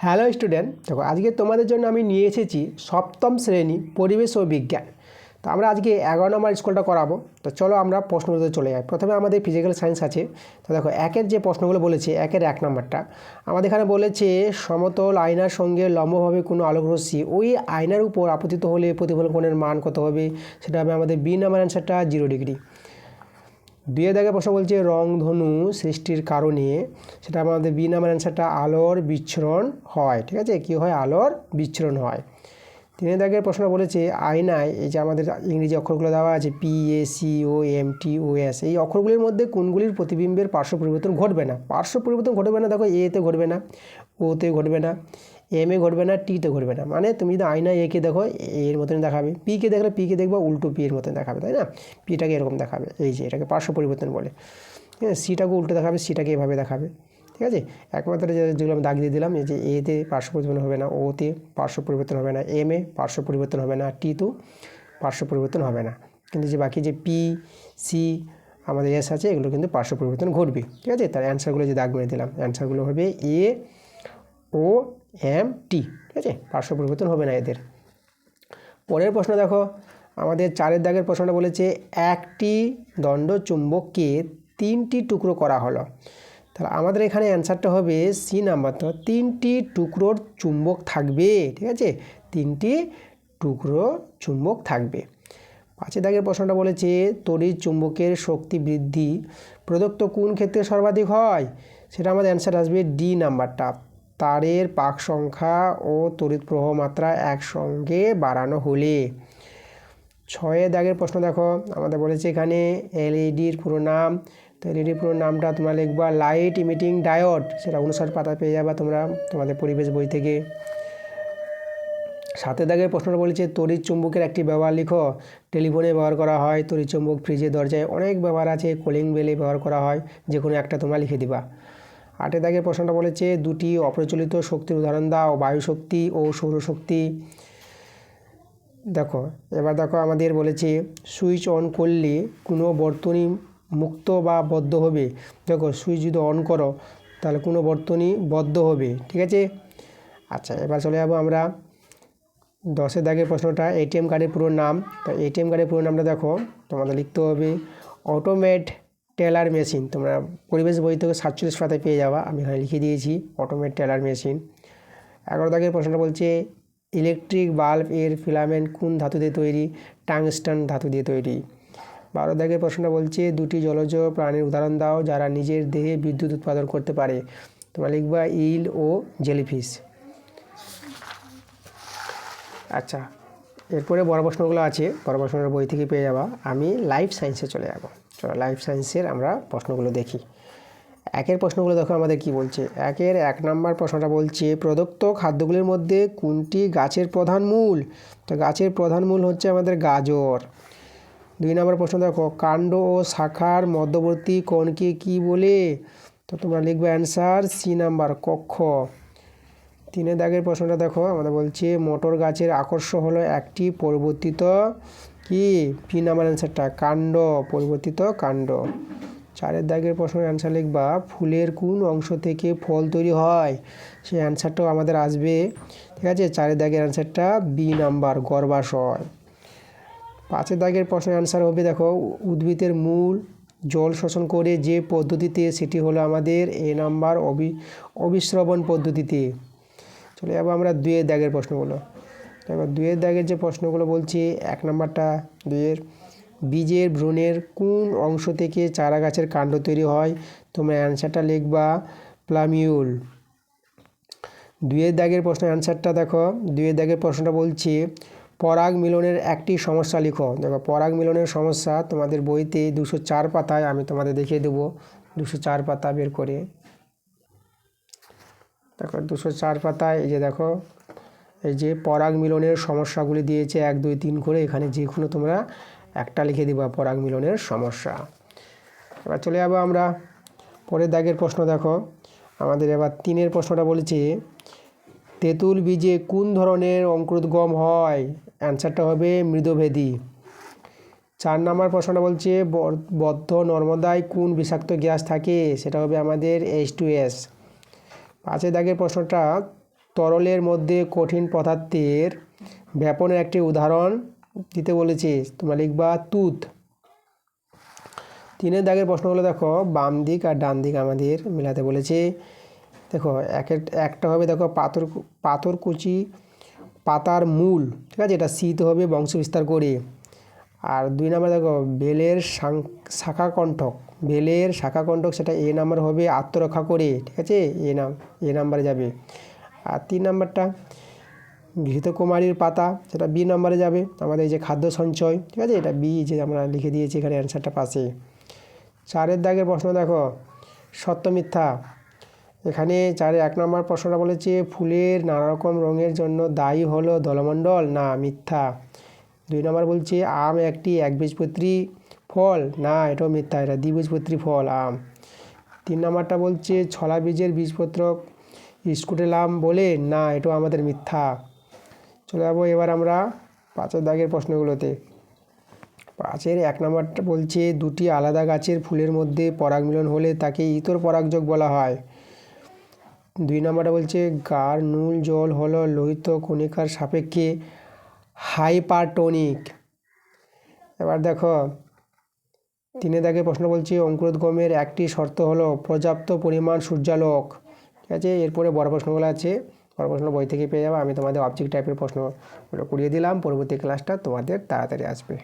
Hello student, দেখো আজকে তোমাদের জন্য আমি নিয়ে এসেছি সপ্তম শ্রেণী পরিবেশ ও বিজ্ঞান। তো আমরা আজকে 11 নম্বর স্কুলটা করাবো। তো চলো আমরা প্রশ্নগুলোতে চলে যাই। প্রথমে আমাদের ফিজিক্যাল সায়েন্স আছে। তো দেখো একের যে প্রশ্নগুলো বলেছে, একের 1 নম্বরটা আমাদের এখানে বলেছে সমতল আয়নার সঙ্গে লম্বভাবে কোনো আলোকরশ্মি ওই আয়নার উপর আপতিত হলে প্রতিফলন কোণের মান কত হবে, সেটা হবে আমাদের বি নাম্বার অ্যান্সারটা 0 ডিগ্রি। দুইয়ের দাগে প্রশ্ন বলছে রংধনু সৃষ্টির কারণে, সেটা আমাদের বি নাম্বার অ্যান্সারটা আলোর বিচ্ছুরণ হয়। ঠিক আছে, কী হয়? আলোর বিচ্ছুরণ হয়। 3 দাগের প্রশ্ন বলেছে আয়নায় এই যে আমাদের ইংরেজি অক্ষরগুলো দেওয়া আছে PACOMTOS, এই অক্ষরগুলির মধ্যে কোনগুলির প্রতিবিম্বের পার্শ্ব পরিবর্তন ঘটবে না? পার্শ্ব পরিবর্তন ঘটবে না, দেখো এতে ঘটবে না, ওতে ঘটবে না, এম এ ঘটবে না, টিতে ঘটবে না। মানে তুমি যদি আয়নায় একে দেখো এর মতন দেখাবে, পিকে দেখলে পিকে দেখবা উল্টো পি এর মতন দেখাবে, তাই না? পিটাকে এরকম দেখাবে, এই যে এটাকে পার্শ্ব পরিবর্তন বলে। হ্যাঁ, সিটাকে উল্টো দেখাবে, সিটাকে এভাবে দেখাবে। ঠিক আছে, একমাত্র যেগুলো আমি দাগ দিয়ে দিলাম, এই যে এতে পার্শ্ব পরিবর্তন হবে না, ওতে পার্শ্ব পরিবর্তন হবে না, এম এ পার্শ্ব পরিবর্তন হবে না, টি তো পার্শ্ব পরিবর্তন হবে না। কিন্তু যে বাকি যে পি সি আমাদের এস আছে, এগুলো কিন্তু পার্শ্ব পরিবর্তন ঘটবে। ঠিক আছে, তার অ্যান্সারগুলো যে দাগ মেরে দিলাম, অ্যান্সারগুলো হবে এ ও এম টি। ঠিক আছে, পার্শ্ব পরিবর্তন হবে না এদের। পরের প্রশ্ন দেখো, আমাদের 4 দাগের প্রশ্নটা বলেছে একটি দণ্ড চুম্বককে 3টি টুকরো করা হলো। তাহলে আমাদের এখানে অ্যান্সারটা হবে সি নাম্বার। তো 3টি টুকরোর চুম্বক থাকবে। ঠিক আছে, 3টি টুকরো চুম্বক থাকবে। 5 দাগের প্রশ্নটা বলেছে তড়িৎ চুম্বকের শক্তি বৃদ্ধি প্রদত্ত কোন ক্ষেত্রে সর্বাধিক হয়? সেটা আমাদের অ্যান্সার আসবে ডি নাম্বারটা, তারের পাক সংখ্যা ও তড়িৎ প্রবাহ মাত্রা একসঙ্গে বাড়ানো হলে। 6 দাগের প্রশ্ন দেখো, আমাদের বলেছে এখানে এলইডির পুরো নাম। তো এলইডির পুরো নামটা তোমরা লিখবা লাইট ইমিটিং ডায়োড, সেটা 59 পাতা পেয়ে যাবা তোমরা তোমাদের পরিবেশ বই থেকে। 7 দাগের প্রশ্নটা বলেছে তড়িৎ চুম্বকের একটি ব্যবহার লিখো। টেলিফোনে ব্যবহার করা হয়, তড়িৎ চুম্বক ফ্রিজে দরজায় অনেক ব্যবহার আছে, কলিং বেলে ব্যবহার করা হয়, যে কোনো একটা তোমরা লিখে দিবা। 8 দাগের প্রশ্নটা বলেছে দুটি অপ্রচলিত শক্তির উদাহরণ দাও, বায়ু শক্তি ও সৌরশক্তি। দেখো এবার দেখো আমাদের বলেছে সুইচ অন করলে কোনো বর্তনী মুক্ত বা বদ্ধ হবে। দেখো সুইচ যদি অন করো তাহলে কোনো বর্তনী বদ্ধ হবে। ঠিক আছে, আচ্ছা এবার চলে যাবো আমরা 10 দাগের প্রশ্নটা এটিএম কার্ডের পুরো নাম। তো এটিএম কার্ডের পুরো নামটা দেখো তোমাদের লিখতে হবে অটোমেট টেলার মেশিন। তোমরা পরিবেশ বই থেকে 47 পাতায় পেয়ে যাবা, আমি এখানে লিখে দিয়েছি অটোমেট টেলার মেশিন। 11 দাগের প্রশ্নটা বলছে ইলেকট্রিক বাল্ব এর ফিলামেন্ট কোন ধাতু দিয়ে তৈরি? টাংস্টান ধাতু দিয়ে তৈরি। 12 দাগের প্রশ্নটা বলছে দুটি জলজ প্রাণীর উদাহরণ দাও যারা নিজের দেহে বিদ্যুৎ উৎপাদন করতে পারে। তোমরা লিখবা ইল ও জেলিফিশ। আচ্ছা, এরপরে বড় প্রশ্নগুলো আছে, বড় প্রশ্নের বই থেকে পেয়ে যাবা। আমি লাইফ সায়েন্সে চলে যাব। চলো লাইফ সায়েন্সের আমরা প্রশ্নগুলো দেখি। একের প্রশ্নগুলো দেখো আমাদের কি বলছে। একের 1 নম্বর প্রশ্নটা বলছে প্রদত্ত খাদ্যগুলির মধ্যে কোনটি গাছের প্রধান মূল? তো গাছের প্রধান মূল হচ্ছে আমাদের গাজর। 2 নম্বর প্রশ্ন দেখো কাণ্ড ও শাখার মধ্যবর্তী কোণকে কি বলে? তো তোমরা লিখবে অ্যান্সার সি নাম্বার কক্ষ। 3 দাগের প্রশ্নটা দেখো আমাদের বলছে মটর গাছের আকর্ষ হলো একটি পরিবর্তিত কি? পি নাম্বার অ্যান্সারটা কাণ্ড, পরিবর্তিত কাণ্ড। 4 দাগের প্রশ্নের অ্যান্সার লিখবা ফুলের কোন অংশ থেকে ফল তৈরি হয়? সেই অ্যান্সারটাও আমাদের আসবে। ঠিক আছে, 4 দাগের অ্যান্সারটা বি নাম্বার গর্ভাশয়। 5 দাগের প্রশ্নের অ্যান্সার হবে দেখো উদ্ভিদের মূল জল শোষণ করে যে পদ্ধতিতে, সেটি হলো আমাদের এ নাম্বার অবিশ্রবণ পদ্ধতিতে। চলে যাবো আমরা 2 দাগের প্রশ্নগুলো। এবার 2 দাগের যে প্রশ্নগুলো বলছি, 1 নাম্বারটা 2 বীজের ভ্রূণের কোন অংশ থেকে চারা গাছের কাণ্ড তৈরি হয়? তোমরা অ্যান্সারটা লিখবা প্লামিউল। 2 দাগের প্রশ্নের অ্যান্সারটা দেখো, 2 দাগের প্রশ্নটা বলছে পরাগ মিলনের একটি সমস্যা লিখো। দেখো পরাগ মিলনের সমস্যা তোমাদের বইতে 204 পাতায়, আমি তোমাদের দেখিয়ে দেবো 204 পাতা বের করে। দেখো 204 পাতায় এই যে দেখো এই যে পরাগ মিলনের সমস্যাগুলি দিয়েছে 1 2 3 করে, এখানে যে কোনো তোমরা একটা লিখে দিবা পরাগ মিলনের সমস্যা। এবার চলে যাবো আমরা পরের দাগের প্রশ্ন। দেখো আমাদের এবার 3 প্রশ্নটা বলেছে তেঁতুল বীজে কোন ধরনের অঙ্কুরোদ্গম হয়? অ্যান্সারটা হবে মৃদভেদী। 4 নম্বর প্রশ্নটা বলছে বদ্ধ নর্মদায় কোন বিষাক্ত গ্যাস থাকে? সেটা হবে আমাদের H2S। 5 দাগের প্রশ্নটা তরলের মধ্যে কঠিন পদার্থের ব্যাপনের একটি উদাহরণ দিতে বলেছে, তোমরা লিখবা তুত। 3 দাগের প্রশ্নগুলো দেখো, বাম দিক আর ডান দিক আমাদের মেলাতে বলেছে। দেখো একটা হবে, দেখো পাথরকুচি পাতার মূল, ঠিক আছে, এটা শীত হবে বংশ বিস্তার করে। আর 2 নম্বর দেখো বেলের শাখাকণ্ঠক, বেলের শাখাকণ্ঠক, সেটা এ নাম্বার হবে আত্মরক্ষা করে, ঠিক আছে, এ নাম্বারে যাবে। আর 3 নাম্বারটা ঘৃতকুমারীর পাতা, সেটা বি নাম্বারে যাবে। আমাদের এই যে খাদ্য সঞ্চয়, ঠিক আছে, এটা বি, যে আমরা লিখে দিয়েছি এখানে অ্যান্সারটা পাশে। 4 দাগের প্রশ্ন দেখো, সত্য মিথ্যা। এখানে 1 নম্বর প্রশ্নটা বলেছে ফুলের নানা রকম রঙের জন্য দায়ী হলো দলমণ্ডল, না মিথ্যা। 2 নম্বর বলছে আম একটি একবীজপত্রী ফল, না এটাও মিথ্যা, এটা দ্বিবীজপত্রী ফল আম। 3 নম্বরটা বলছে ছলা বীজের বীজপত্র স্কুটেলাম বলে, না এটাও আমাদের মিথ্যা। চলে যাবো এবার আমরা 5 দাগের প্রশ্নগুলোতে। 5 1 নম্বরটা বলছে দুটি আলাদা গাছের ফুলের মধ্যে পরাগ মিলন হলে তাকে ইতর পরাগযোগ বলা হয়। 2 নম্বরটা বলছে গাঢ় নুল জল হলো লোহিত কণিকার সাপেক্ষে হাইপারটোনিক। এবার দেখো 3 দাগে প্রশ্ন বলছে অঙ্কুরোদ্গমের একটি শর্ত হলো পর্যাপ্ত পরিমাণ সূর্যালোক, ঠিক আছে। এরপরে বড় প্রশ্নগুলো আছে, বড় প্রশ্ন বই থেকে পেয়ে যাবে। আমি তোমাদের অবজেক্ট টাইপের প্রশ্নগুলো করিয়ে দিলাম, পরবর্তী ক্লাসটা তোমাদের তাড়াতাড়ি আসবে।